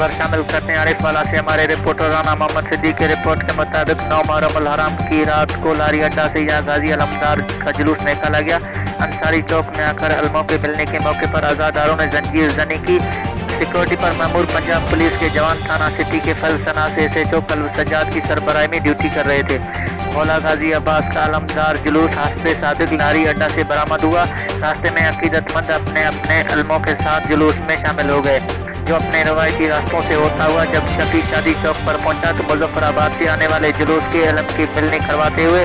खबर शामिल करते हैं आरिफ वाला से। हमारे रिपोर्टर राना मोहम्मद सिद्दीक के रिपोर्ट के मुताबिक 9 मुहर्रम उल हराम की रात को लारी अड्डा से यहाँ गाजी अलमदार का जुलूस निकाला गया। अंसारी चौक में आकर अलमों के मिलने के मौके पर आज़ादारों ने जंजीर जनी की। सिक्योरिटी पर मामूर पंजाब पुलिस के जवान थाना सिटी के फलसना से SHO कल्ब सज्जाद की सरबराही में ड्यूटी कर रहे थे। मौला गाजी अब्बास का अलमदार जुलूस हस्बे सादिक लारी अड्डा से बरामद हुआ। रास्ते में अकीदतमंद अपने अपने अलमों के साथ जुलूस में शामिल हो गए, जो अपने रवायती रास्तों से होता हुआ जब शफी शादी चौक पर पहुंचा तो मुजफ्फराबाद से आने वाले जुलूस के अलम की मिलनी करवाते हुए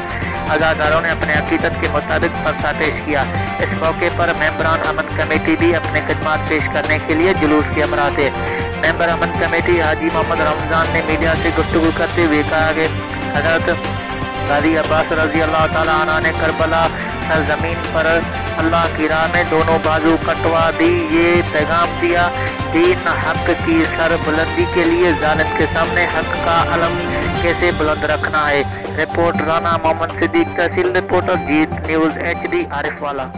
अज़ादारों ने अपने अकीदत के मुताबिक परसा पेश किया। इस मौके पर मेंबरान अमन कमेटी भी अपने खिदमात पेश करने के लिए जुलूस के हमरा थे। मेंबर अमन कमेटी हाजी मोहम्मद रमज़ान ने मीडिया से गुफ्तगू करते हुए कहा कि हज़रत गाजी अब्बास रज़ी अल्लाह ताला अन्हु ने करबला सरजमीन पर अल्लाह की राह में दोनों बाजू कटवा दी, ये पैगाम दिया दीन हक की सर बुलंदी के लिए जालिम के सामने हक का अलम कैसे बुलंद रखना है। रिपोर्ट राना मोहम्मद सिद्दीक, तहसील रिपोर्टर जीत न्यूज़ HD आरिफ वाला।